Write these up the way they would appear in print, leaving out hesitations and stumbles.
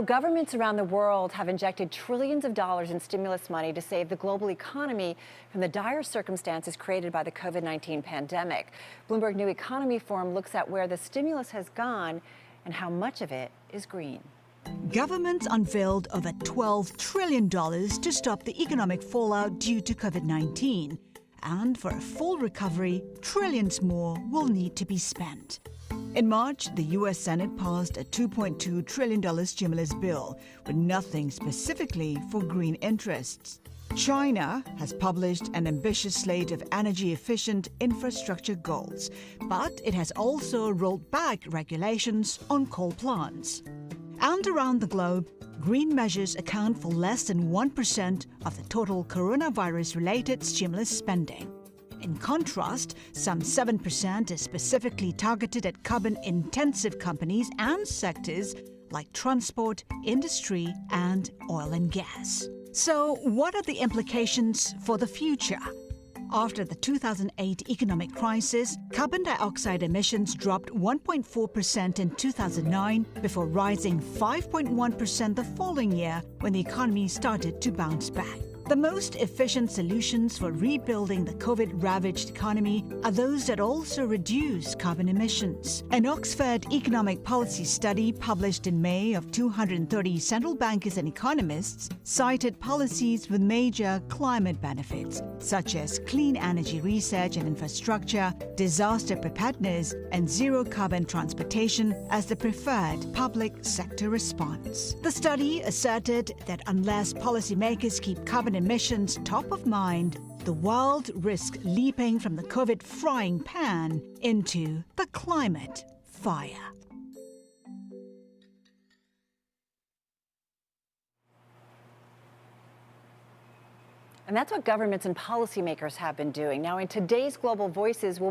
Governments around the world have injected trillions of dollars in stimulus money to save the global economy from the dire circumstances created by the COVID-19 pandemic. Bloomberg New Economy Forum looks at where the stimulus has gone and how much of it is green. Governments unveiled over $12 trillion to stop the economic fallout due to COVID-19. And for a full recovery, trillions more will need to be spent. In March, the U.S. Senate passed a $2.2 trillion stimulus bill with nothing specifically for green interests. China has published an ambitious slate of energy-efficient infrastructure goals, but it has also rolled back regulations on coal plants. And around the globe, green measures account for less than 1% of the total coronavirus-related stimulus spending. In contrast, some 7% is specifically targeted at carbon-intensive companies and sectors like transport, industry, and oil and gas. So, what are the implications for the future? After the 2008 economic crisis, carbon dioxide emissions dropped 1.4% in 2009 before rising 5.1% the following year when the economy started to bounce back. The most efficient solutions for rebuilding the COVID-ravaged economy are those that also reduce carbon emissions. An Oxford economic policy study published in May of 230 central bankers and economists cited policies with major climate benefits, such as clean energy research and infrastructure, disaster preparedness, and zero-carbon transportation as the preferred public sector response. The study asserted that unless policymakers keep carbon emissions top of mind, the world risks leaping from the COVID frying pan into the climate fire. And that's what governments and policymakers have been doing. Now, in today's Global Voices, we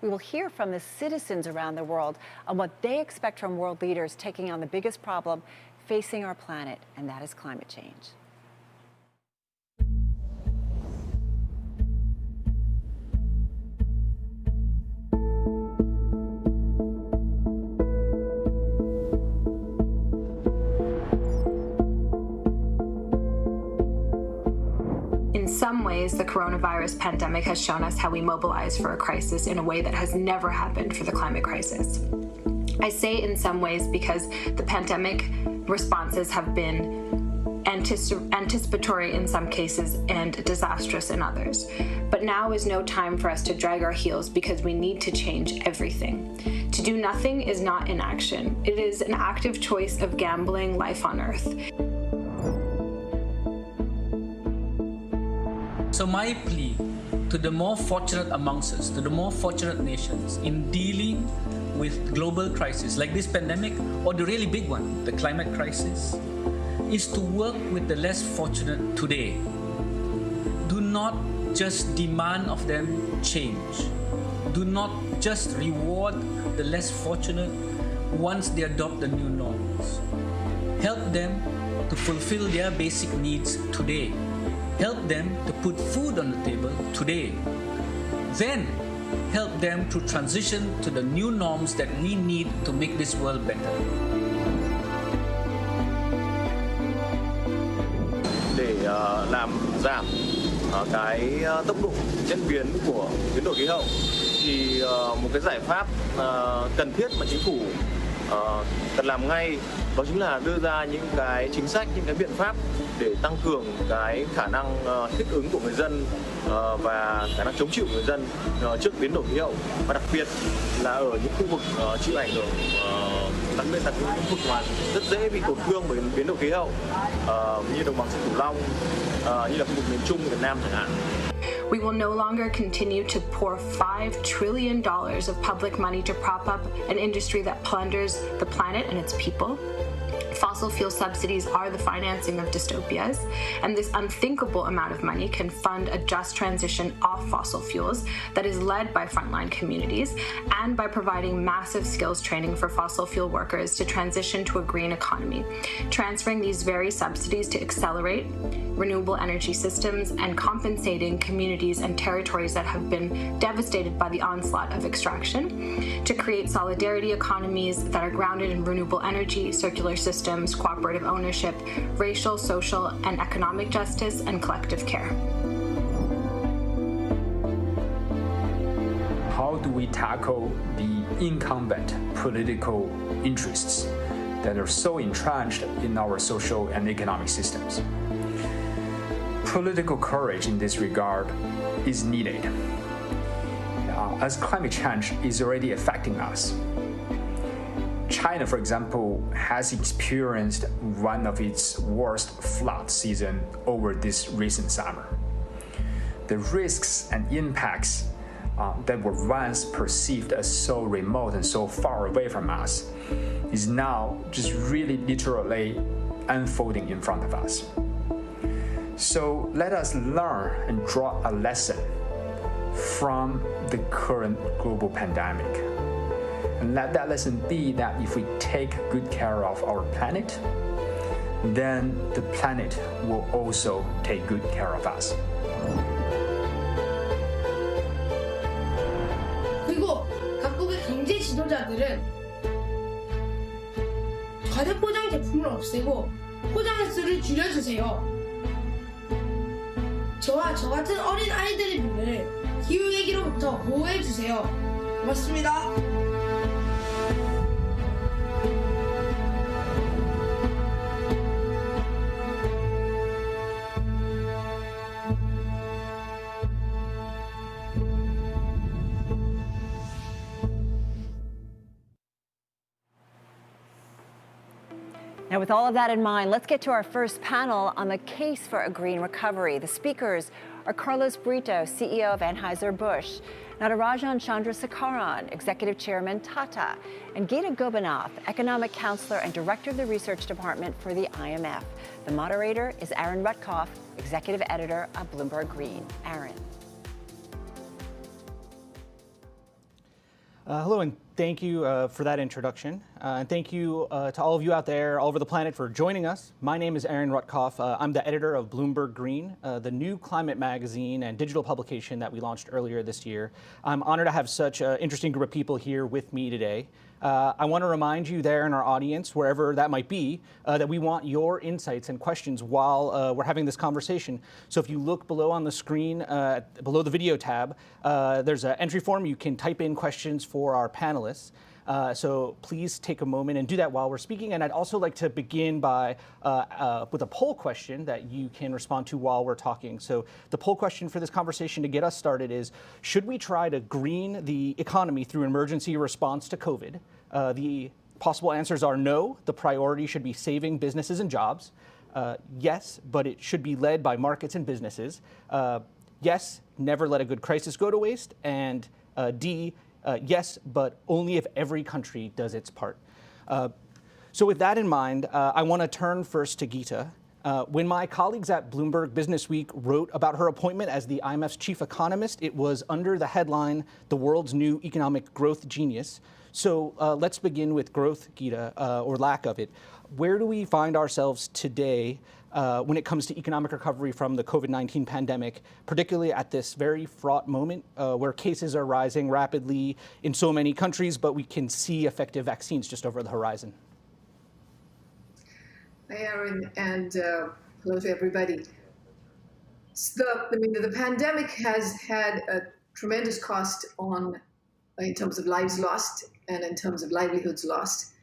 will hear from the citizens around the world on what they expect from world leaders taking on the biggest problem facing our planet, and that is climate change. In some ways, the coronavirus pandemic has shown us how we mobilize for a crisis in a way that has never happened for the climate crisis. I say in some ways because the pandemic responses have been anticipatory in some cases and disastrous in others. But now is no time for us to drag our heels because we need to change everything. To do nothing is not inaction. It is an active choice of gambling life on Earth. So my plea to the more fortunate amongst us, to the more fortunate nations in dealing with global crises like this pandemic or the really big one, the climate crisis, is to work with the less fortunate today. Do not just demand of them change. Do not just reward the less fortunate once they adopt the new norms. Help them to fulfill their basic needs today. Help them to put food on the table today. Then help them to transition to the new norms that we need to make this world better. Để làm giảm cái tốc độ diễn biến của biến đổi khí hậu thì một cái giải pháp cần thiết mà chính phủ cần làm ngay đó chính là đưa ra những cái chính sách, những cái biện pháp để tăng cường cái khả năng thích ứng của người dân và khả năng chống chịu của người dân trước biến đổi khí hậu, và đặc biệt là ở những khu vực chịu ảnh hưởng, đặc biệt là những khu vực mà rất dễ bị tổn thương bởi biến đổi khí hậu như đồng bằng sông Cửu Long, như là khu vực miền Trung, Việt Nam chẳng hạn. We will no longer continue to pour $5 trillion of public money to prop up an industry that plunders the planet and its people. Fossil fuel subsidies are the financing of dystopias, and this unthinkable amount of money can fund a just transition off fossil fuels that is led by frontline communities and by providing massive skills training for fossil fuel workers to transition to a green economy, transferring these very subsidies to accelerate renewable energy systems and compensating communities and territories that have been devastated by the onslaught of extraction, to create solidarity economies that are grounded in renewable energy, circular systems, systems, cooperative ownership, racial, social, and economic justice, and collective care. How do we tackle the incumbent political interests that are so entrenched in our social and economic systems? Political courage in this regard is needed, as climate change is already affecting us. China, for example, has experienced one of its worst flood seasons over this recent summer. The risks and impacts that were once perceived as so remote and so far away from us is now just really literally unfolding in front of us. So let us learn and draw a lesson from the current global pandemic. And let that lesson be that if we take good care of our planet, then the planet will also take good care of us. 그리고 각국의 경제 지도자들은 과대포장 제품을 없애고 포장 횟수를 줄여주세요. 저와 저 같은 어린 아이들의 미래를 기후위기로부터 보호해주세요. 고맙습니다. Now, with all of that in mind, let's get to our first panel on the case for a green recovery. The speakers are Carlos Brito, CEO of Anheuser-Busch, Natarajan Chandrasekaran, Executive Chairman, Tata, and Gita, Economic Counselor and Director of the Research Department for the IMF. The moderator is Aaron Rutkoff, Executive Editor of Bloomberg Green. Aaron. Hello, and thank you for that introduction. And thank you to all of you out there all over the planet for joining us. My name is Aaron Rutkoff. I'm the editor of Bloomberg Green, the new climate magazine and digital publication that we launched earlier this year. I'm honored to have such an interesting group of people here with me today. I want to remind you there in our audience, wherever that might be, that we want your insights and questions while we're having this conversation. So if you look below on the screen, below the video tab, there's an entry form. You can type in questions for our panelists. So please take a moment and do that while we're speaking. And I'd also like to begin by with a poll question that you can respond to while we're talking. So the poll question for this conversation to get us started is, should we try to green the economy through emergency response to COVID? The possible answers are no, the priority should be saving businesses and jobs. Yes, but it should be led by markets and businesses. Yes, never let a good crisis go to waste. And D, yes, but only if every country does its part. So with that in mind, I want to turn first to Gita. When my colleagues at Bloomberg Businessweek wrote about her appointment as the IMF's chief economist, it was under the headline, "The World's New Economic Growth Genius." So let's begin with growth, Gita, or lack of it. Where do we find ourselves today when it comes to economic recovery from the COVID-19 pandemic, particularly at this very fraught moment where cases are rising rapidly in so many countries, but we can see effective vaccines just over the horizon? Hi, Aaron, and hello to everybody. The pandemic has had a tremendous cost in terms of lives lost and in terms of livelihoods lost.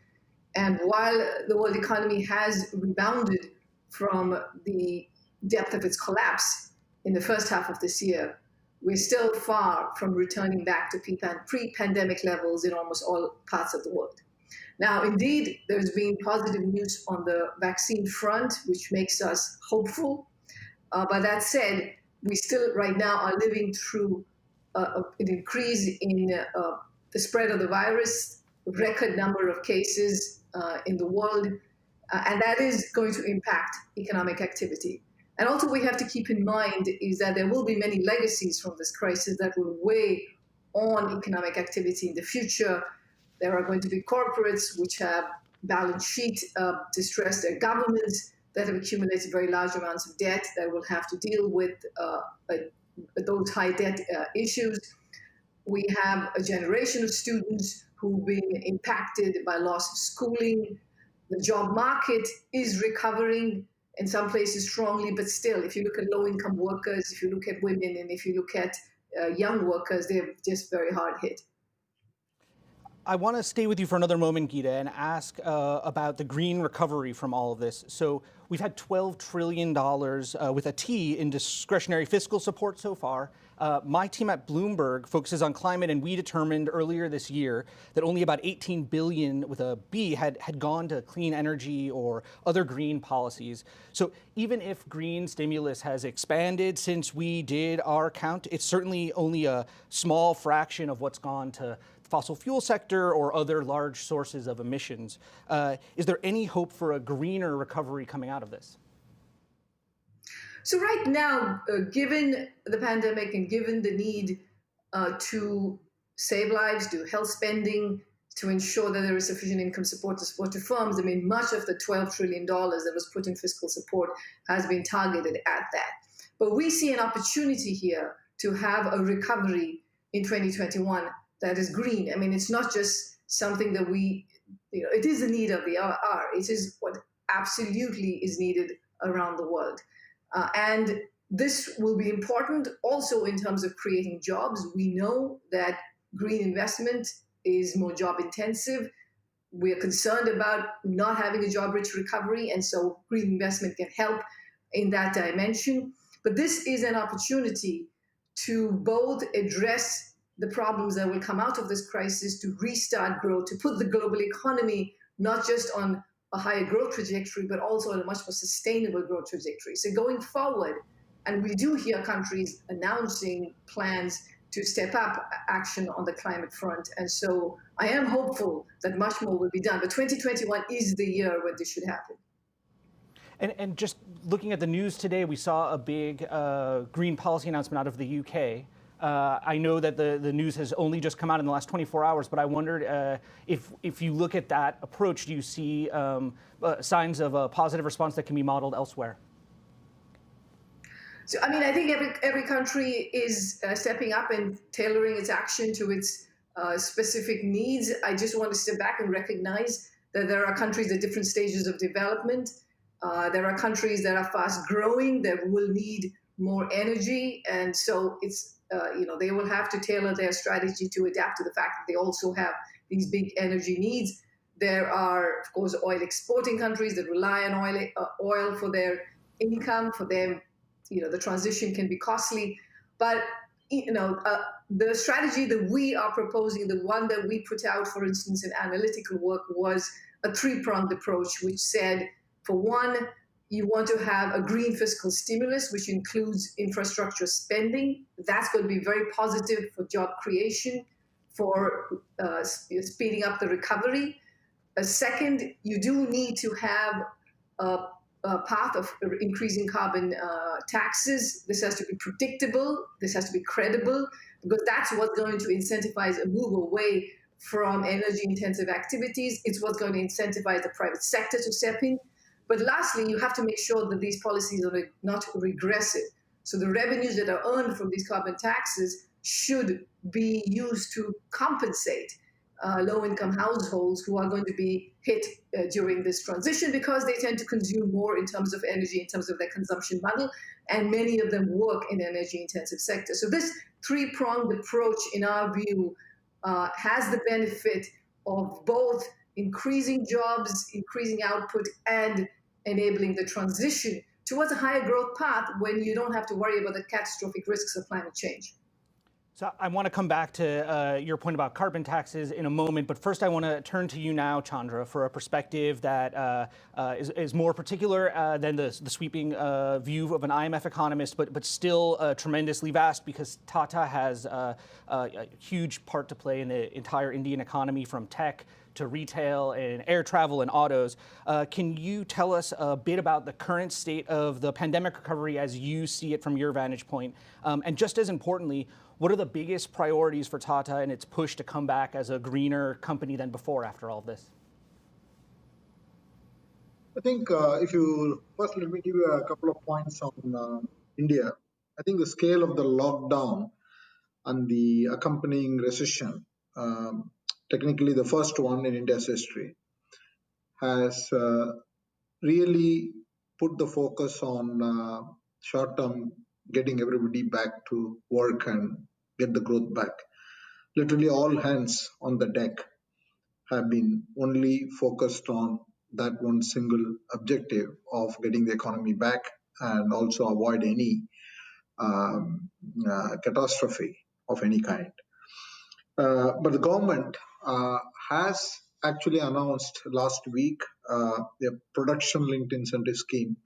And while the world economy has rebounded from the depth of its collapse in the first half of this year, we're still far from returning back to pre-pandemic levels in almost all parts of the world. Now, indeed, there's been positive news on the vaccine front, which makes us hopeful. But that said, we still right now are living through an increase in the spread of the virus, record number of cases in the world, and that is going to impact economic activity. And also we have to keep in mind is that there will be many legacies from this crisis that will weigh on economic activity in the future. There are going to be corporates which have balance sheet distress, there are governments that have accumulated very large amounts of debt that will have to deal with those high debt issues. We have a generation of students who've been impacted by loss of schooling. The job market is recovering in some places strongly, but still, if you look at low-income workers, if you look at women, and if you look at young workers, they're just very hard hit. I want to stay with you for another moment, Gita, and ask about the green recovery from all of this. So we've had $12 trillion with a T in discretionary fiscal support so far. My team at Bloomberg focuses on climate, and we determined earlier this year that only about 18 billion with a B had gone to clean energy or other green policies. So even if green stimulus has expanded since we did our count, it's certainly only a small fraction of what's gone to fossil fuel sector or other large sources of emissions. Is there any hope for a greener recovery coming out of this? So right now, given the pandemic and given the need to save lives, do health spending, to ensure that there is sufficient income support to support reforms, I mean, much of the $12 trillion that was put in fiscal support has been targeted at that. But we see an opportunity here to have a recovery in 2021 that is green. I mean, it's not just something that it is the need of the hour. It is what absolutely is needed around the world. And this will be important also in terms of creating jobs. We know that green investment is more job intensive. We are concerned about not having a job-rich recovery, and so green investment can help in that dimension. But this is an opportunity to both address the problems that will come out of this crisis, to restart growth, to put the global economy not just on a higher growth trajectory, but also on a much more sustainable growth trajectory. So going forward, and we do hear countries announcing plans to step up action on the climate front. And so I am hopeful that much more will be done. But 2021 is the year when this should happen. And just looking at the news today, we saw a big green policy announcement out of the UK. I know that the news has only just come out in the last 24 hours, but I wondered if you look at that approach, do you see signs of a positive response that can be modeled elsewhere? So, I mean, I think every country is stepping up and tailoring its action to its specific needs. I just want to step back and recognize that there are countries at different stages of development. There are countries that are fast growing that will need more energy, and so it's they will have to tailor their strategy to adapt to the fact that they also have these big energy needs. There are, of course, oil exporting countries that rely on oil for their income. For them, the transition can be costly. But the strategy that we are proposing, the one that we put out, for instance, in analytical work, was a three-pronged approach, which said, for one, you want to have a green fiscal stimulus, which includes infrastructure spending. That's going to be very positive for job creation, for speeding up the recovery. Second, you do need to have a path of increasing carbon taxes. This has to be predictable. This has to be credible, because that's what's going to incentivize a move away from energy-intensive activities. It's what's going to incentivize the private sector to step in. But lastly, you have to make sure that these policies are not regressive. So the revenues that are earned from these carbon taxes should be used to compensate low-income households who are going to be hit during this transition, because they tend to consume more in terms of energy, in terms of their consumption model, and many of them work in energy-intensive sectors. So this three-pronged approach, in our view, has the benefit of both increasing jobs, increasing output, and enabling the transition towards a higher growth path when you don't have to worry about the catastrophic risks of climate change. So I want to come back to your point about carbon taxes in a moment, but first I want to turn to you now, Chandra, for a perspective that is more particular than the sweeping view of an IMF economist, but still tremendously vast, because Tata has a huge part to play in the entire Indian economy, from tech to retail and air travel and autos. Can you tell us a bit about the current state of the pandemic recovery as you see it from your vantage point? And just as importantly, what are the biggest priorities for Tata in its push to come back as a greener company than before after all this? I think first let me give you a couple of points on India. I think the scale of the lockdown and the accompanying recession, technically the first one in India's history, has really put the focus on short-term getting everybody back to work and get the growth back. Literally all hands on the deck have been only focused on that one single objective of getting the economy back and also avoid any catastrophe of any kind. But the government has actually announced last week a production-linked incentive scheme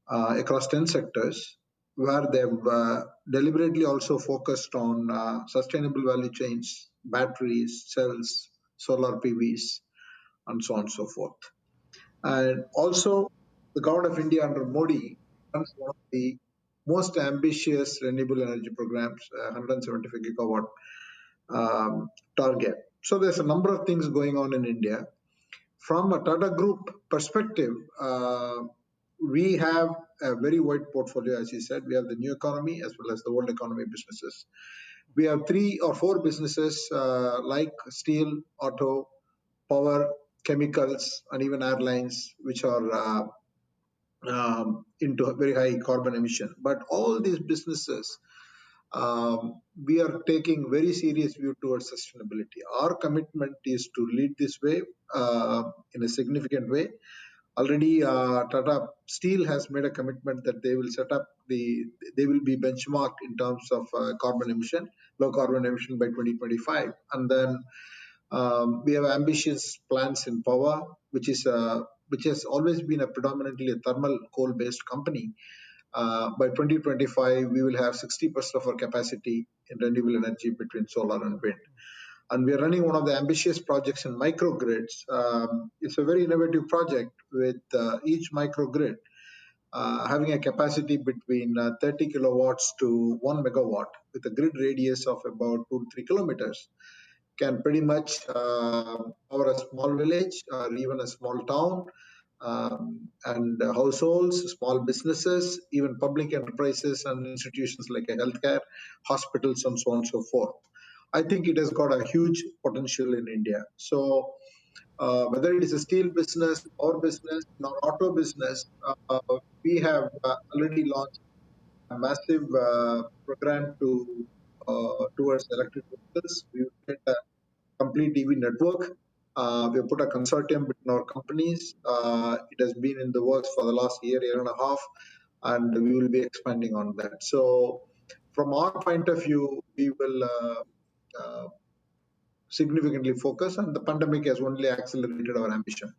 across 10 sectors, where they've deliberately also focused on sustainable value chains, batteries, cells, solar PVs, and so on and so forth. And also, the government of India under Modi runs one of the most ambitious renewable energy programs, 175 gigawatt target. So there's a number of things going on in India. From a Tata Group perspective, we have a very wide portfolio, as you said. We have the new economy as well as the old economy businesses. We have 3 or 4 businesses like steel, auto, power, chemicals, and even airlines, which are into very high carbon emission. But all these businesses, we are taking very serious view towards sustainability. Our commitment is to lead this way in a significant way. Already, Tata Steel has made a commitment that they will they will be benchmarked in terms of carbon emission, low carbon emission by 2025. And then we have ambitious plans in power, which has always been a predominantly a thermal coal-based company. By 2025, we will have 60% of our capacity in renewable energy between solar and wind. And we are running one of the ambitious projects in microgrids. It's a very innovative project with each microgrid having a capacity between 30 kilowatts to 1 megawatt with a grid radius of about 2 to 3 kilometers. Can pretty much power a small village or even a small town, and households, small businesses, even public enterprises and institutions like healthcare, hospitals, and so on and so forth. I think it has got a huge potential in India. So whether it is a steel business, or business, or auto business, we have already launched a massive program towards electric vehicles. We get a complete EV network. We have put a consortium between our companies. It has been in the works for the last year and a half, and we will be expanding on that. So from our point of view, we will significantly focus, and the pandemic has only accelerated our ambition.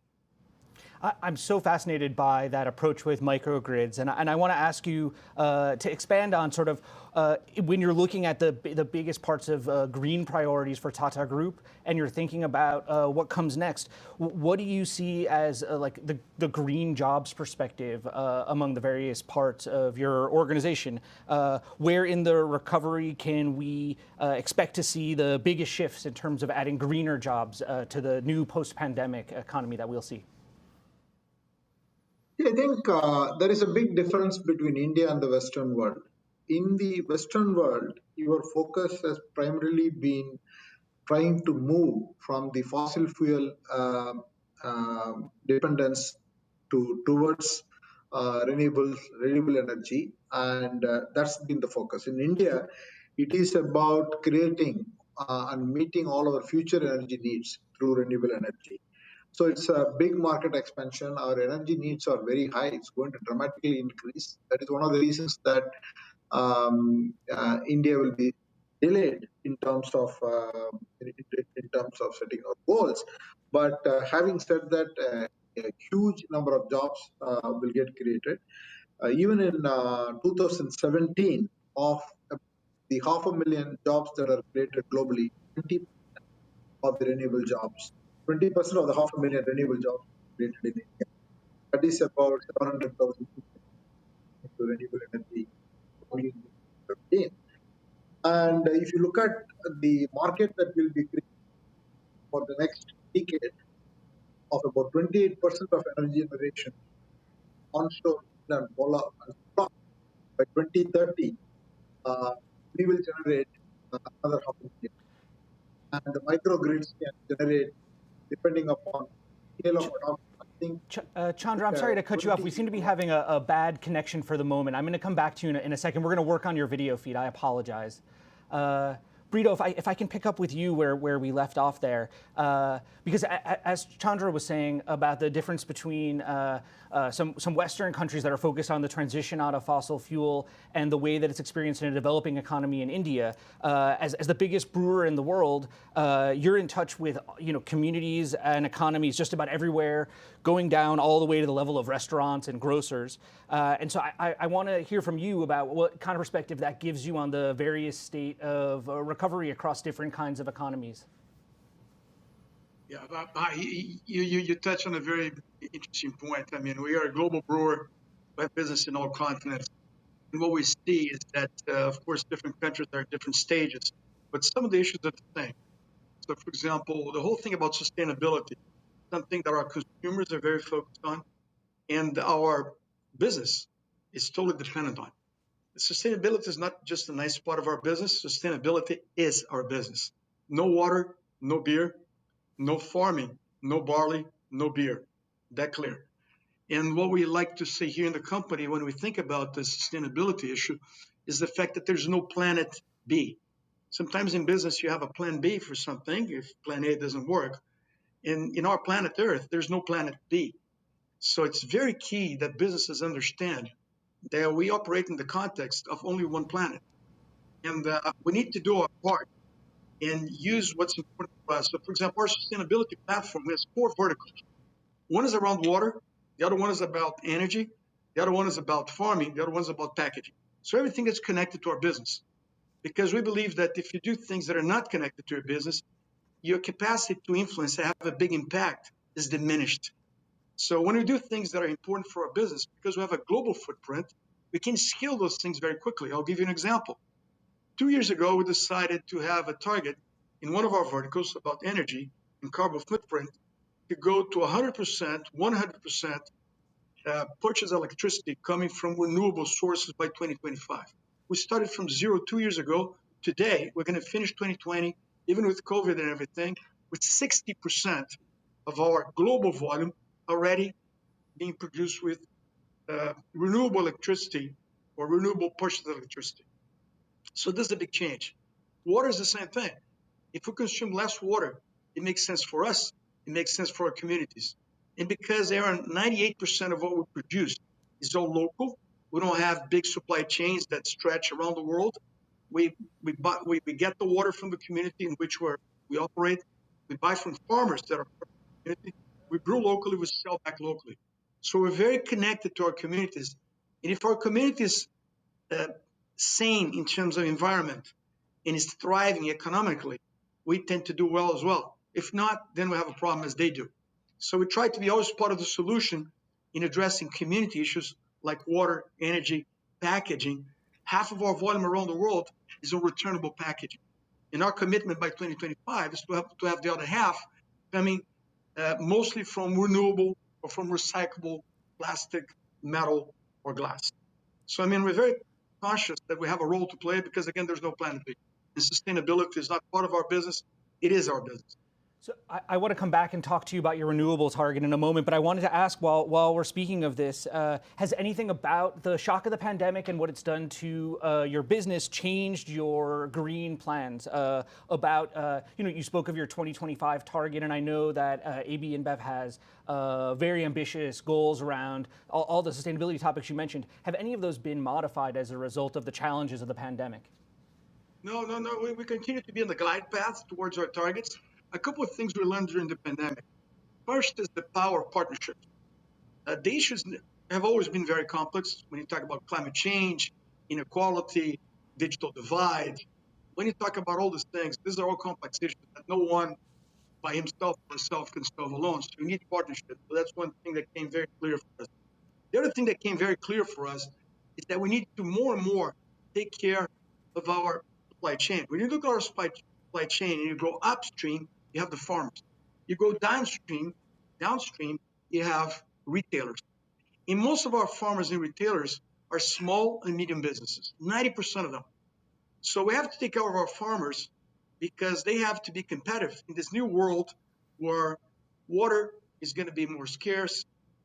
I'm so fascinated by that approach with microgrids, and I want to ask you to expand on sort of when you're looking at the biggest parts of green priorities for Tata Group, and you're thinking about what comes next. What do you see as like the green jobs perspective among the various parts of your organization? Where in the recovery can we expect to see the biggest shifts in terms of adding greener jobs to the new post-pandemic economy that we'll see? I think there is a big difference between India and the Western world. In the Western world, your focus has primarily been trying to move from the fossil fuel dependence towards renewable energy, and that's been the focus. In India, it is about creating and meeting all our future energy needs through renewable energy. So it's a big market expansion. Our energy needs are very high. It's going to dramatically increase. That is one of the reasons that India will be delayed in terms of setting our goals. But having said that, a huge number of jobs will get created. Even in 2017, of the 500,000 jobs that are created globally, 20% of the renewable jobs. 20% of the 500,000 renewable jobs created in India. That is about 700,000 people into renewable energy only in 2015. And if you look at the market that will be created for the next decade, of about 28% of energy generation onshore and solar and solar, by 2030, we will generate another 500,000. And the microgrids can generate, depending upon scale of adoption, think. Chandra, I'm sorry to cut you off. We seem to be having a bad connection for the moment. I'm going to come back to you in a second. We're going to work on your video feed. I apologize. Brito, if I can pick up with you where we left off there, because as Chandra was saying about the difference between some Western countries that are focused on the transition out of fossil fuel and the way that it's experienced in a developing economy in India, as the biggest brewer in the world, you're in touch with communities and economies just about everywhere, going down all the way to the level of restaurants and grocers. And so I want to hear from you about what kind of perspective that gives you on the various state of recovery across different kinds of economies. Yeah, you touch on a very interesting point. I mean, we are a global brewer, we have business in all continents. And what we see is that, of course, different countries are at different stages, but some of the issues are the same. So, for example, the whole thing about sustainability, something that our consumers are very focused on, and our business is totally dependent on. Sustainability is not just a nice part of our business. Sustainability is our business. No water, no beer, no farming, no barley, no beer. That clear. And what we like to say here in the company when we think about the sustainability issue is the fact that there's no planet B. Sometimes in business you have a plan B for something if plan A doesn't work. In our planet Earth, there's no planet B. So it's very key that businesses understand that we operate in the context of only one planet. And we need to do our part and use what's important for us. So, for example, our sustainability platform has 4 verticals. One is around water. The other one is about energy. The other one is about farming. The other one is about packaging. So everything is connected to our business, because we believe that if you do things that are not connected to your business, your capacity to influence and have a big impact is diminished. So when we do things that are important for our business, because we have a global footprint, we can scale those things very quickly. I'll give you an example. 2 years ago, we decided to have a target in one of our verticals about energy and carbon footprint to go to 100% purchase electricity coming from renewable sources by 2025. We started from 0 2 years ago. Today, we're going to finish 2020, even with COVID and everything, with 60% of our global volume already being produced with renewable electricity or renewable purchased electricity. So this is a big change. Water is the same thing. If we consume less water, it makes sense for us. It makes sense for our communities. And because Aaron, 98% of what we produce is all local, we don't have big supply chains that stretch around the world. We get the water from the community in which we operate. We buy from farmers that are part of the community. We brew locally, we sell back locally. So we're very connected to our communities. And if our community is sane in terms of environment and is thriving economically, we tend to do well as well. If not, then we have a problem as they do. So we try to be always part of the solution in addressing community issues like water, energy, packaging. Half of our volume around the world is on returnable packaging. And our commitment by 2025 is to have the other half coming mostly from renewable or from recyclable plastic, metal, or glass. So, I mean, we're very conscious that we have a role to play because, again, there's no planet B. And sustainability is not part of our business. It is our business. So I want to come back and talk to you about your renewable target in a moment, but I wanted to ask while we're speaking of this, has anything about the shock of the pandemic and what it's done to your business changed your green plans? You spoke of your 2025 target, and I know that AB InBev has very ambitious goals around all the sustainability topics you mentioned. Have any of those been modified as a result of the challenges of the pandemic? No. We continue to be on the glide path towards our targets. A couple of things we learned during the pandemic. First is the power of partnerships. The issues have always been very complex when you talk about climate change, inequality, digital divide. When you talk about all these things, these are all complex issues that no one by himself or herself can solve alone. So you need partnerships. So that's one thing that came very clear for us. The other thing that came very clear for us is that we need to more and more take care of our supply chain. When you look at our supply chain and you go upstream, you have the farmers. You go downstream, you have retailers. And most of our farmers and retailers are small and medium businesses, 90% of them. So we have to take care of our farmers because they have to be competitive in this new world where water is going to be more scarce,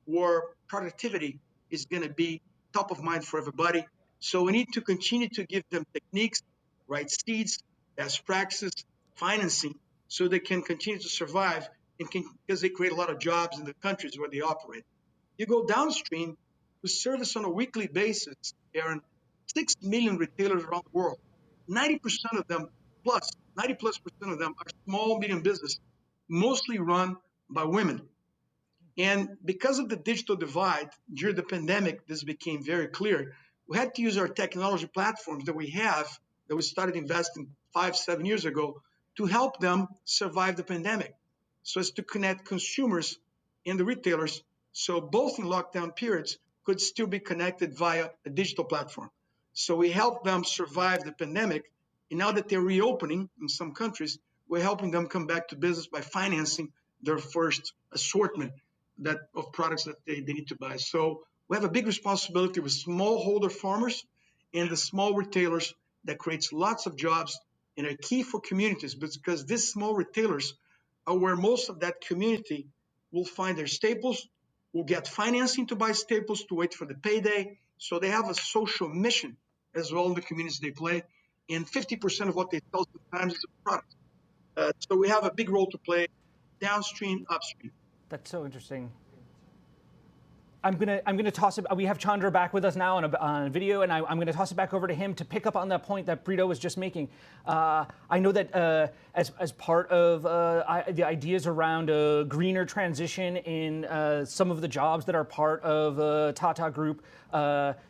where productivity is going to be top of mind for everybody. So we need to continue to give them techniques, right seeds, best practices, financing, so they can continue to survive because they create a lot of jobs in the countries where they operate. You go downstream, we service on a weekly basis, Aaron, 6 million retailers around the world. 90% of them, 90+% of them are small, medium business, mostly run by women. And because of the digital divide, during the pandemic, this became very clear. We had to use our technology platforms that we started investing 5-7 years ago, to help them survive the pandemic. So as to connect consumers and the retailers, so both in lockdown periods could still be connected via a digital platform. So we helped them survive the pandemic. And now that they're reopening in some countries, we're helping them come back to business by financing their first assortment of products that they need to buy. So we have a big responsibility with smallholder farmers and the small retailers that creates lots of jobs and are key for communities, because these small retailers are where most of that community will find their staples, will get financing to buy staples, to wait for the payday. So they have a social mission as well in the communities they play. And 50% of what they sell sometimes is a product. So we have a big role to play downstream, upstream. That's so interesting. I'm gonna toss it. We have Chandra back with us now on a video, and I'm gonna toss it back over to him to pick up on that point that Brito was just making. I know that as part of the ideas around a greener transition in some of the jobs that are part of Tata Group,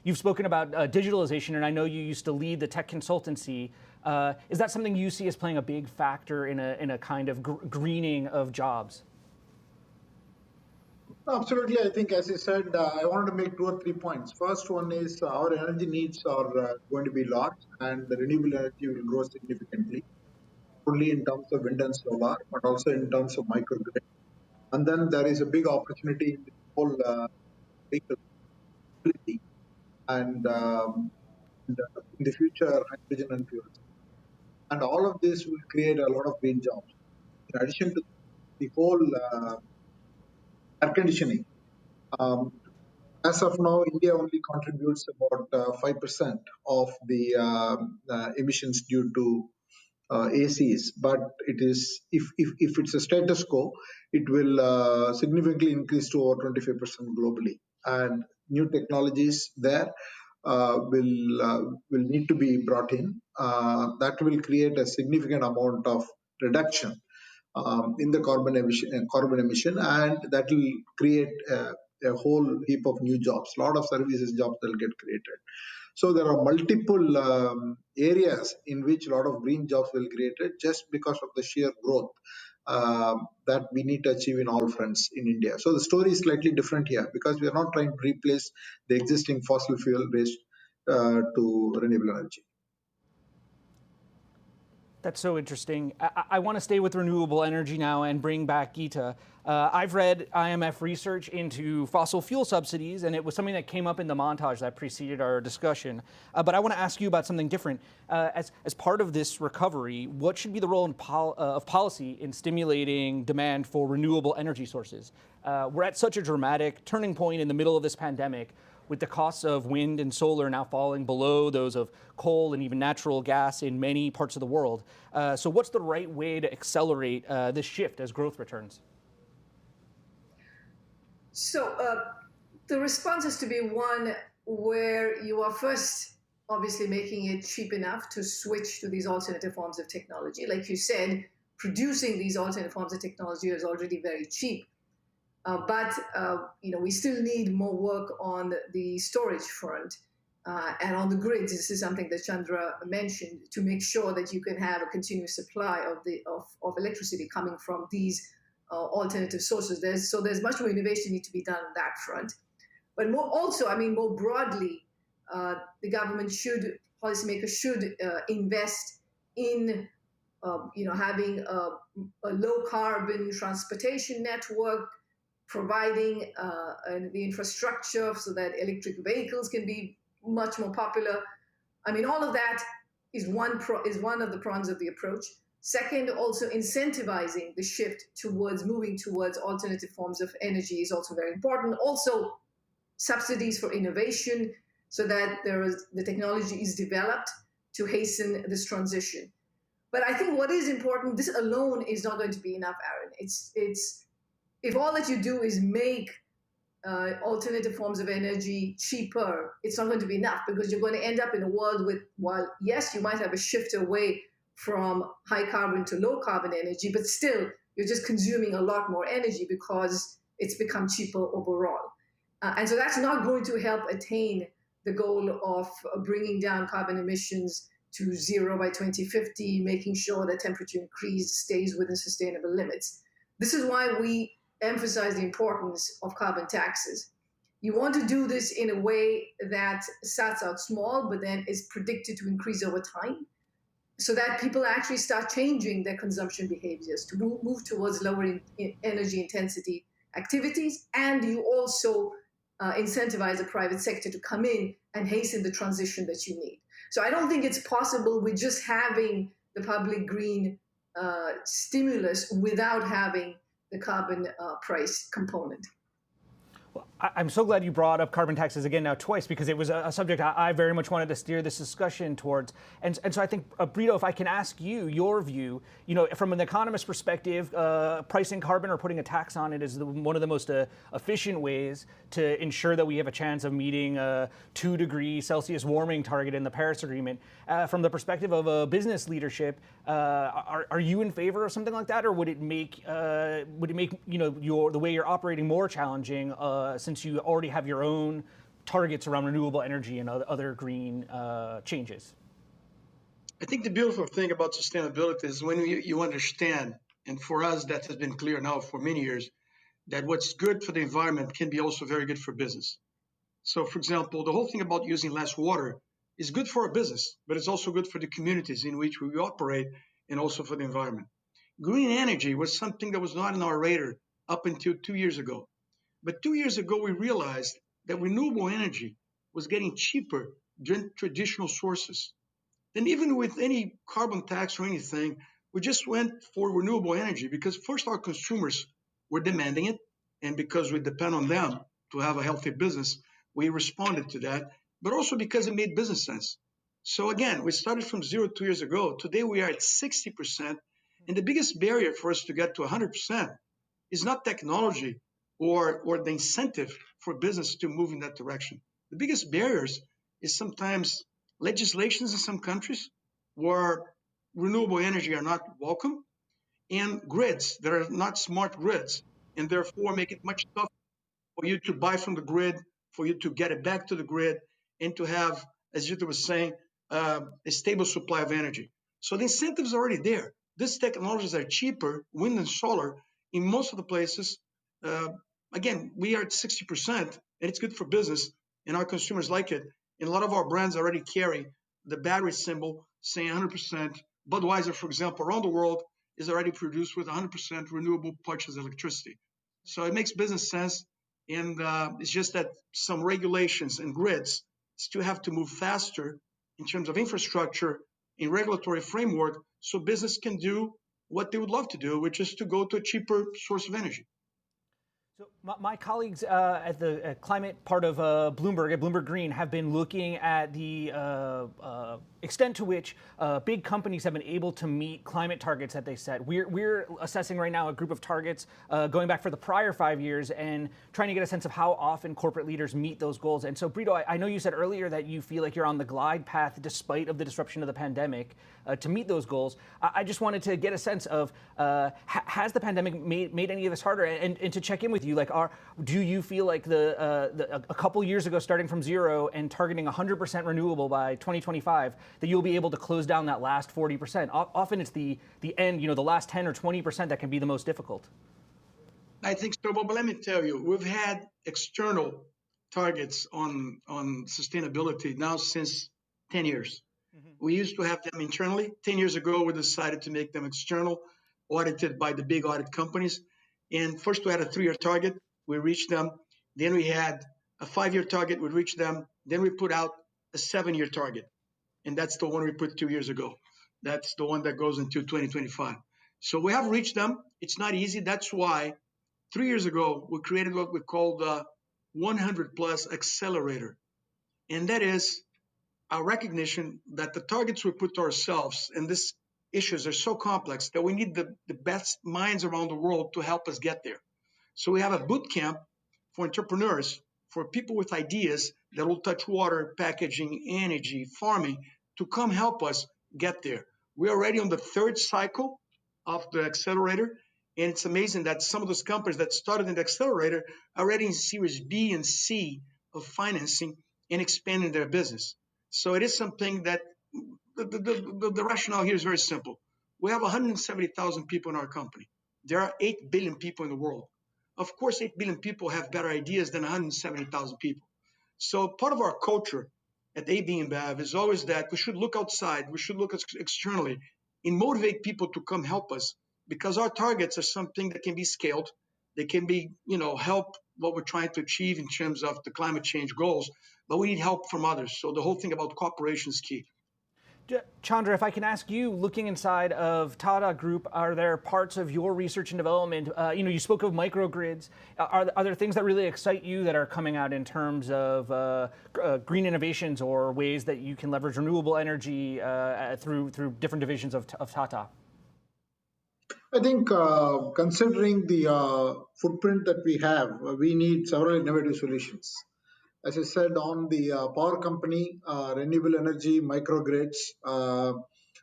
you've spoken about digitalization, and I know you used to lead the tech consultancy. Is that something you see as playing a big factor in a kind of greening of jobs? Absolutely. I think, as you said, I wanted to make 2 or 3 points. First one is our energy needs are going to be large, and the renewable energy will grow significantly, only in terms of wind and solar, but also in terms of microgrid. And then there is a big opportunity in the whole vehicle mobility, and in the future, hydrogen and fuels. And all of this will create a lot of green jobs. In addition to the whole air conditioning, as of now, India only contributes about 5% of the emissions due to ACs. But it is, if it's a status quo, it will significantly increase to over 25% globally. And new technologies there will need to be brought in. That will create a significant amount of reduction in the carbon emission, and that will create a whole heap of new jobs. A lot of services jobs will get created. So there are multiple areas in which a lot of green jobs will be created just because of the sheer growth that we need to achieve in all fronts in India. So the story is slightly different here, because we are not trying to replace the existing fossil fuel based to renewable energy. That's so interesting. I want to stay with renewable energy now and bring back Gita. I've read IMF research into fossil fuel subsidies, and it was something that came up in the montage that preceded our discussion. But I want to ask you about something different. As part of this recovery, what should be the role of policy in stimulating demand for renewable energy sources? We're at such a dramatic turning point in the middle of this pandemic, with the costs of wind and solar now falling below those of coal and even natural gas in many parts of the world. So what's the right way to accelerate this shift as growth returns? So the response has to be one where you are first obviously making it cheap enough to switch to these alternative forms of technology. Like you said, producing these alternative forms of technology is already very cheap. But we still need more work on the storage front and on the grids. This is something that Chandra mentioned, to make sure that you can have a continuous supply of electricity coming from these alternative sources. There's much more innovation need to be done on that front. But more broadly, the government policymakers should invest in having a low carbon transportation network, providing the infrastructure so that electric vehicles can be much more popular. I mean, all of that is one of the prongs of the approach. Second, also incentivizing the shift towards moving towards alternative forms of energy is also very important. Also, subsidies for innovation so that the technology is developed to hasten this transition. But I think what is important, this alone is not going to be enough, Aaron. It's if all that you do is make alternative forms of energy cheaper, it's not going to be enough, because you're going to end up in a world with, while yes, you might have a shift away from high carbon to low carbon energy, but still you're just consuming a lot more energy because it's become cheaper overall. And so that's not going to help attain the goal of bringing down carbon emissions to zero by 2050, making sure that temperature increase stays within sustainable limits. This is why we emphasize the importance of carbon taxes. You want to do this in a way that starts out small, but then is predicted to increase over time, so that people actually start changing their consumption behaviors to move towards lower energy intensity activities. And you also incentivize the private sector to come in and hasten the transition that you need. So I don't think it's possible with just having the public green stimulus without having the carbon price component. Well, I'm so glad you brought up carbon taxes again now twice, because it was a subject I very much wanted to steer this discussion towards. And so I think, Brito, if I can ask you your view, from an economist perspective, pricing carbon or putting a tax on it is one of the most efficient ways to ensure that we have a chance of meeting a 2 degrees Celsius warming target in the Paris Agreement. From the perspective of business leadership, are you in favor of something like that, or would it make the way you're operating more challenging? Since you already have your own targets around renewable energy and other green changes? I think the beautiful thing about sustainability is when you understand, and for us that has been clear now for many years, that what's good for the environment can be also very good for business. So, for example, the whole thing about using less water is good for our business, but it's also good for the communities in which we operate and also for the environment. Green energy was something that was not on our radar up until 2 years ago. But 2 years ago, we realized that renewable energy was getting cheaper than traditional sources. And even with any carbon tax or anything, we just went for renewable energy because first our consumers were demanding it. And because we depend on them to have a healthy business, we responded to that, but also because it made business sense. So again, we started from 0 2 years ago. Today we are at 60%. And the biggest barrier for us to get to 100% is not technology or the incentive for business to move in that direction. The biggest barriers is sometimes legislations in some countries where renewable energy are not welcome, and grids that are not smart grids, and therefore make it much tougher for you to buy from the grid, for you to get it back to the grid, and to have, as Gita was saying, a stable supply of energy. So the incentives are already there. These technologies are cheaper, wind and solar, in most of the places. Again, we are at 60%, and it's good for business, and our consumers like it. And a lot of our brands already carry the battery symbol saying 100%. Budweiser, for example, around the world is already produced with 100% renewable purchased electricity. So it makes business sense, and it's just that some regulations and grids still have to move faster in terms of infrastructure and regulatory framework so business can do what they would love to do, which is to go to a cheaper source of energy. So my colleagues at the climate part of Bloomberg, at Bloomberg Green, have been looking at the extent to which big companies have been able to meet climate targets that they set. We're assessing right now a group of targets going back for the prior 5 years and trying to get a sense of how often corporate leaders meet those goals. And so, Brito, I know you said earlier that you feel like you're on the glide path despite of the disruption of the pandemic to meet those goals. I just wanted to get a sense of has the pandemic made any of this harder? And to check in with you, like, do you feel like a couple years ago, starting from zero and targeting 100% renewable by 2025, that you'll be able to close down that last 40%? Often it's the end, the last 10 or 20% that can be the most difficult. I think so, but let me tell you, we've had external targets on sustainability now since 10 years. Mm-hmm. We used to have them internally. 10 years ago, we decided to make them external, audited by the big audit companies. And first we had a 3-year target, we reached them. Then we had a 5-year target, we reached them. Then we put out a 7-year target. And that's the one we put 2 years ago. That's the one that goes until 2025. So we have reached them. It's not easy. That's why 3 years ago, we created what we call the 100 Plus Accelerator. And that is our recognition that the targets we put to ourselves and these issues are so complex that we need the best minds around the world to help us get there. So we have a boot camp for entrepreneurs, for people with ideas that will touch water, packaging, energy, farming, to come help us get there. We're already on the third cycle of the accelerator, and it's amazing that some of those companies that started in the accelerator are already in Series B and C of financing and expanding their business. So it is something that the rationale here is very simple. We have 170,000 people in our company. There are 8 billion people in the world. Of course, 8 billion people have better ideas than 170,000 people. So part of our culture at AB InBev is always that we should look outside, we should look externally and motivate people to come help us, because our targets are something that can be scaled. They can be, help what we're trying to achieve in terms of the climate change goals, but we need help from others. So the whole thing about cooperation is key. Chandra, if I can ask you, looking inside of Tata Group, are there parts of your research and development, you spoke of microgrids. Are there things that really excite you that are coming out in terms of green innovations or ways that you can leverage renewable energy through different divisions of Tata? I think considering the footprint that we have, we need several innovative solutions. As I said, on the power company, renewable energy, microgrids,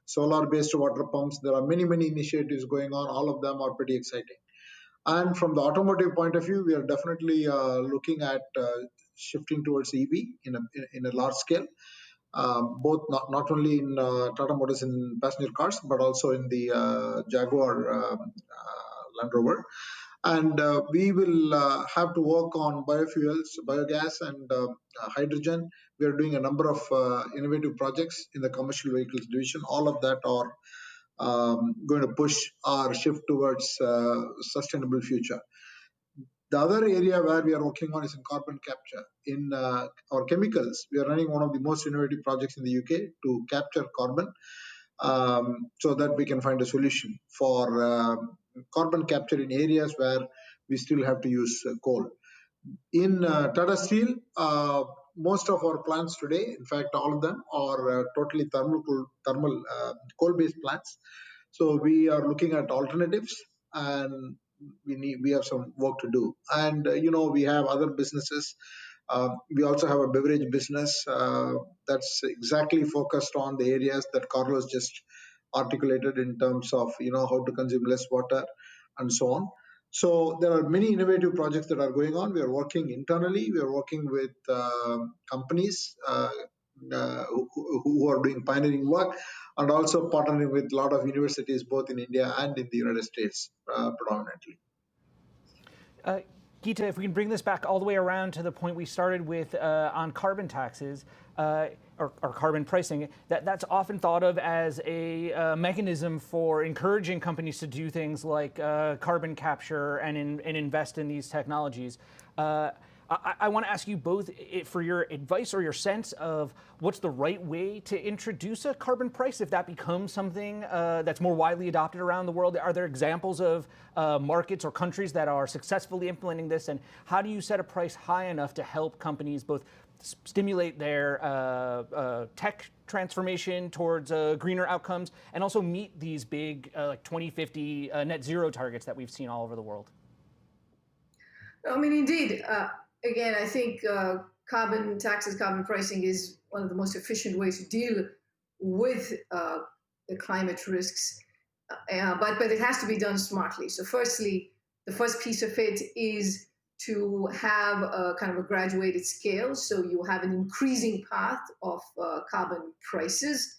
solar-based water pumps, there are many initiatives going on. All of them are pretty exciting. And from the automotive point of view, we are definitely looking at shifting towards EV in a large scale, both not only in Tata Motors in passenger cars, but also in the Jaguar Land Rover. And we will have to work on biofuels, biogas, and hydrogen. We are doing a number of innovative projects in the commercial vehicles division. All of that are going to push our shift towards sustainable future. The other area where we are working on is in carbon capture. In our chemicals, we are running one of the most innovative projects in the UK to capture carbon, so that we can find a solution for carbon capture in areas where we still have to use coal. In Tata Steel, most of our plants today, in fact, all of them are totally thermal coal-based plants. So we are looking at alternatives, and we have some work to do. And we have other businesses. We also have a beverage business that's exactly focused on the areas that Carlos just articulated in terms of how to consume less water and so on. So there are many innovative projects that are going on. We are working internally. We are working with companies who are doing pioneering work, and also partnering with a lot of universities both in India and in the United States predominantly. Gita, if we can bring this back all the way around to the point we started with on carbon taxes or carbon pricing, that's often thought of as a mechanism for encouraging companies to do things like carbon capture and invest in these technologies. I want to ask you both for your advice or your sense of what's the right way to introduce a carbon price if that becomes something that's more widely adopted around the world. Are there examples of markets or countries that are successfully implementing this, and how do you set a price high enough to help companies both stimulate their tech transformation towards greener outcomes and also meet these big 2050 net zero targets that we've seen all over the world? I mean, indeed. Again, I think carbon taxes, carbon pricing is one of the most efficient ways to deal with the climate risks, but it has to be done smartly. So firstly, the first piece of it is to have a kind of a graduated scale. So you have an increasing path of carbon prices.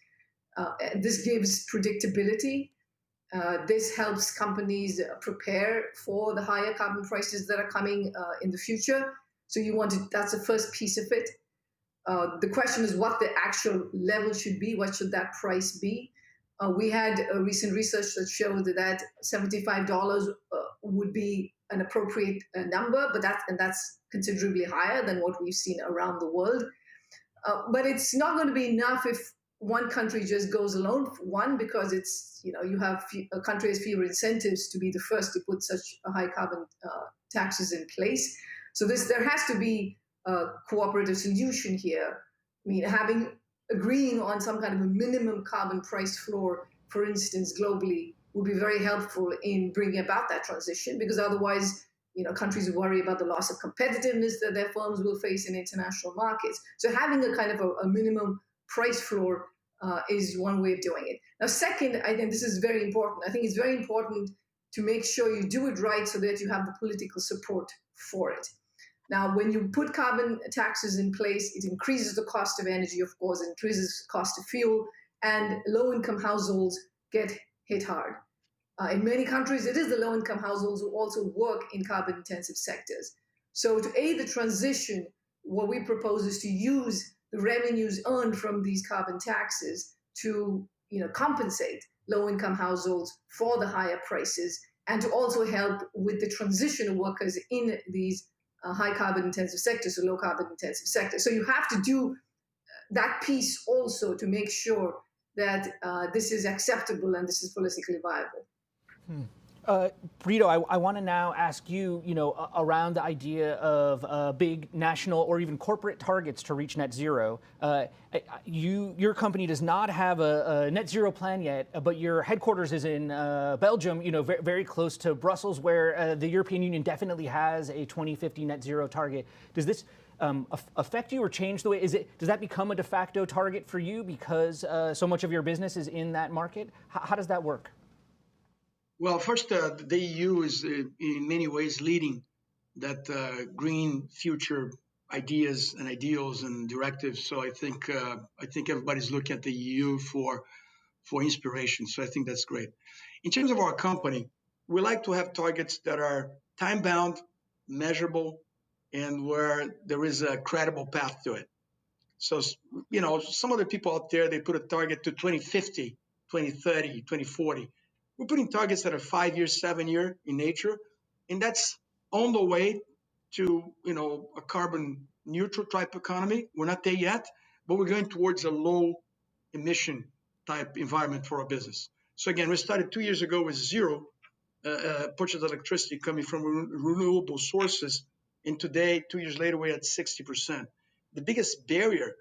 This gives predictability. This helps companies prepare for the higher carbon prices that are coming in the future. So that's the first piece of it. The question is what the actual level should be. What should that price be? We had recent research that showed that $75 would be an appropriate number, but that's considerably higher than what we've seen around the world. But it's not going to be enough if one country just goes alone. One, because it's, you have a country has fewer incentives to be the first to put such a high carbon taxes in place. So there has to be a cooperative solution here. I mean, agreeing on some kind of a minimum carbon price floor, for instance, globally, would be very helpful in bringing about that transition, because otherwise, countries worry about the loss of competitiveness that their firms will face in international markets. So having a kind of a minimum price floor is one way of doing it. Now, second, I think this is very important. I think it's very important to make sure you do it right so that you have the political support for it. Now, when you put carbon taxes in place, it increases the cost of energy, of course, it increases the cost of fuel, and low-income households get hit hard. In many countries, it is the low-income households who also work in carbon-intensive sectors. So to aid the transition, what we propose is to use the revenues earned from these carbon taxes to compensate low-income households for the higher prices, and to also help with the transition of workers in these high carbon intensive sectors or low carbon intensive sectors. So you have to do that piece also to make sure that this is acceptable and this is politically viable. Brito, I want to now ask you, around the idea of big national or even corporate targets to reach net zero. Your company does not have a net zero plan yet, but your headquarters is in Belgium, very close to Brussels, where the European Union definitely has a 2050 net zero target. Does this affect you or change the way? Does that become a de facto target for you because so much of your business is in that market? How does that work? Well, first, the EU is in many ways leading that green future ideas and ideals and directives. So I think everybody's looking at the EU for inspiration. So I think that's great. In terms of our company, we like to have targets that are time-bound, measurable, and where there is a credible path to it. So, some other people out there, they put a target to 2050, 2030, 2040. We're putting targets that are 5 years, 7 year in nature, and that's on the way to a carbon neutral type economy. We're not there yet, but we're going towards a low emission type environment for our business. So again, we started 2 years ago with zero purchased electricity coming from renewable sources, and today, 2 years later, we're at 60%. The biggest barrier,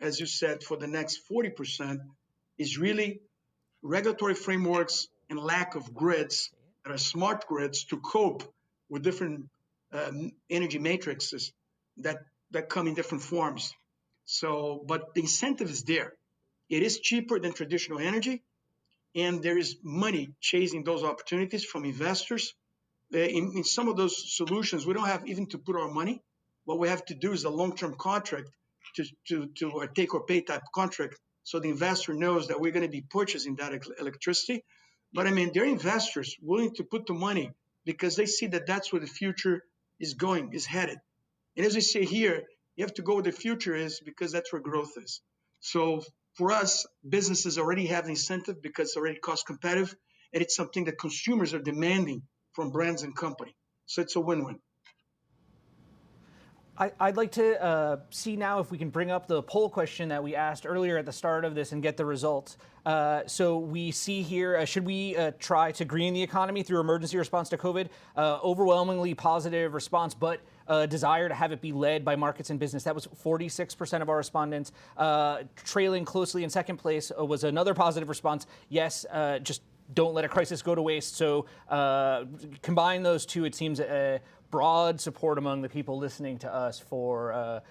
as you said, for the next 40% is really regulatory frameworks and lack of grids that are smart grids to cope with different energy matrices that come in different forms. So, but the incentive is there. It is cheaper than traditional energy, and there is money chasing those opportunities from investors. In some of those solutions, we don't have even to put our money. What we have to do is a long-term contract to a take or pay type contract, so the investor knows that we're going to be purchasing that electricity. But they're investors willing to put the money because they see that that's where the future is going, is headed. And as we say here, you have to go where the future is because that's where growth is. So for us, businesses already have an incentive because it's already cost competitive, and it's something that consumers are demanding from brands and company. So it's a win-win. I'd like to see now if we can bring up the poll question that we asked earlier at the start of this and get the results. So we see here, should we try to green the economy through emergency response to COVID? Overwhelmingly positive response, but desire to have it be led by markets and business. That was 46% of our respondents. Trailing closely in second place was another positive response. Yes, just don't let a crisis go to waste. So combine those two, it seems broad support among the people listening to us for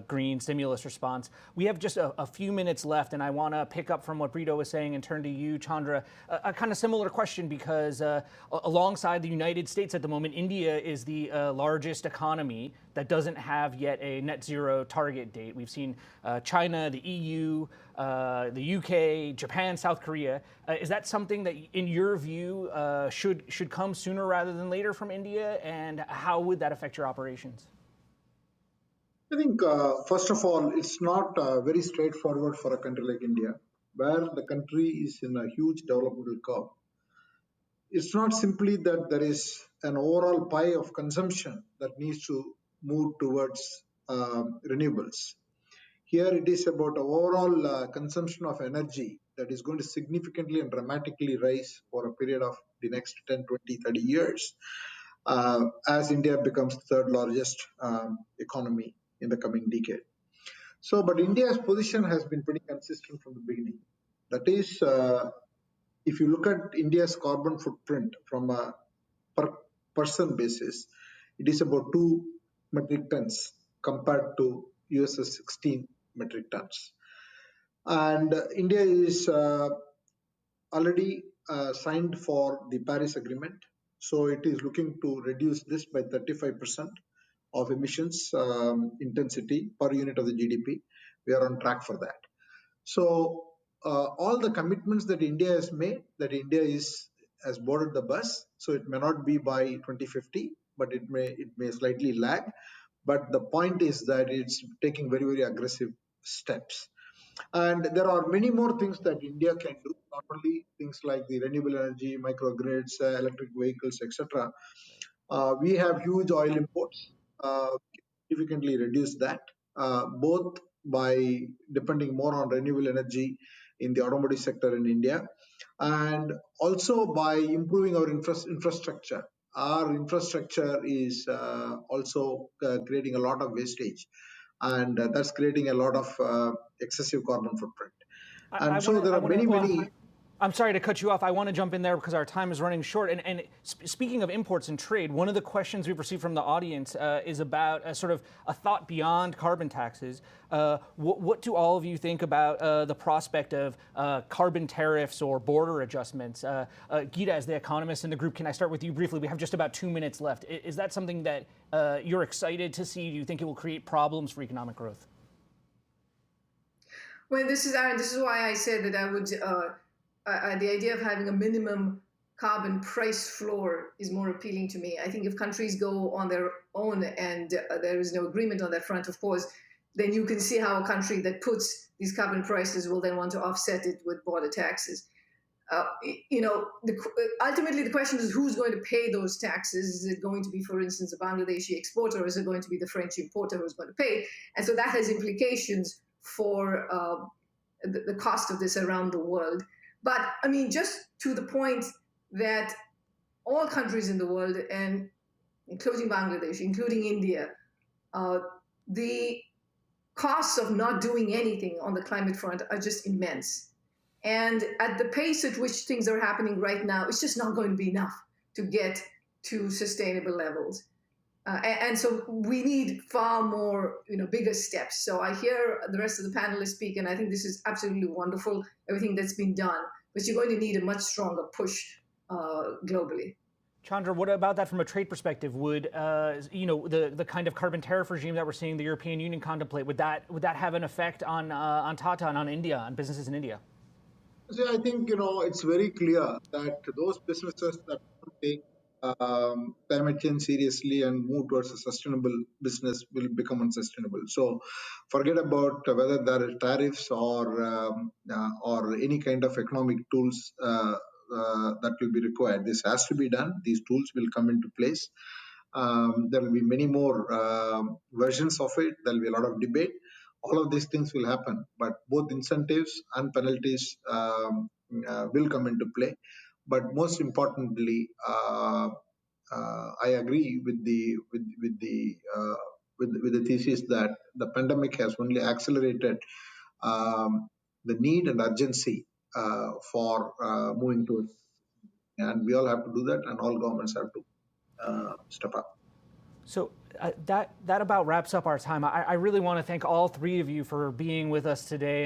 green stimulus response. We have just a few minutes left, and I want to pick up from what Brito was saying and turn to you, Chandra. A kind of similar question, because alongside the United States at the moment, India is the largest economy that doesn't have yet a net zero target date. We've seen China, the EU, the UK, Japan, South Korea. Is that something that, in your view, should come sooner rather than later from India? And how would that affect your operations? I think, first of all, it's not very straightforward for a country like India, where the country is in a huge developmental curve. It's not simply that there is an overall pie of consumption that needs to move towards renewables. Here it is about overall consumption of energy that is going to significantly and dramatically rise for a period of the next 10, 20, 30 years as India becomes the third largest economy in the coming decade. So, but India's position has been pretty consistent from the beginning. That is, if you look at India's carbon footprint from a per person basis, it is about 2 metric tons compared to US's 16 metric tons. And India is already signed for the Paris Agreement. So it is looking to reduce this by 35% of emissions intensity per unit of the GDP. We are on track for that. So all the commitments that India has made, that India has boarded the bus. So it may not be by 2050, but it may slightly lag. But the point is that it's taking very, very aggressive steps. And there are many more things that India can do, not only things like the renewable energy, microgrids, electric vehicles, etc. We have huge oil imports. Significantly reduce that, both by depending more on renewable energy in the automotive sector in India, and also by improving our infrastructure. Our infrastructure is also creating a lot of wastage, and that's creating a lot of excessive carbon footprint. And so there are many. I'm sorry to cut you off. I want to jump in there because our time is running short. And speaking of imports and trade, one of the questions we've received from the audience is about sort of a thought beyond carbon taxes. What do all of you think about the prospect of carbon tariffs or border adjustments? Gita, as the economist in the group, can I start with you briefly? We have just about 2 minutes left. Is that something that you're excited to see? Do you think it will create problems for economic growth? Well, this is why I said that I would. The idea of having a minimum carbon price floor is more appealing to me. I think if countries go on their own and there is no agreement on that front, of course, then you can see how a country that puts these carbon prices will then want to offset it with border taxes. Ultimately, the question is who's going to pay those taxes? Is it going to be, for instance, a Bangladeshi exporter, or is it going to be the French importer who's going to pay? And so that has implications for the cost of this around the world. But I mean, just to the point that all countries in the world, and including Bangladesh, including India, the costs of not doing anything on the climate front are just immense. And at the pace at which things are happening right now, it's just not going to be enough to get to sustainable levels. And so we need far more, bigger steps. So I hear the rest of the panelists speak, and I think this is absolutely wonderful, everything that's been done. But you're going to need a much stronger push globally. Chandra, what about that from a trade perspective? Would the kind of carbon tariff regime that we're seeing the European Union contemplate, would that have an effect on Tata and on India, on businesses in India? See, I think it's very clear that those businesses that take climate change seriously and move towards a sustainable business will become unsustainable. So forget about whether there are tariffs or any kind of economic tools that will be required. This has to be done. These tools will come into place. There will be many more versions of it. There will be a lot of debate. All of these things will happen, but both incentives and penalties will come into play. But most importantly, I agree with the thesis that the pandemic has only accelerated the need and urgency for moving towards, and we all have to do that, and all governments have to step up. So that about wraps up our time. I really want to thank all three of you for being with us today.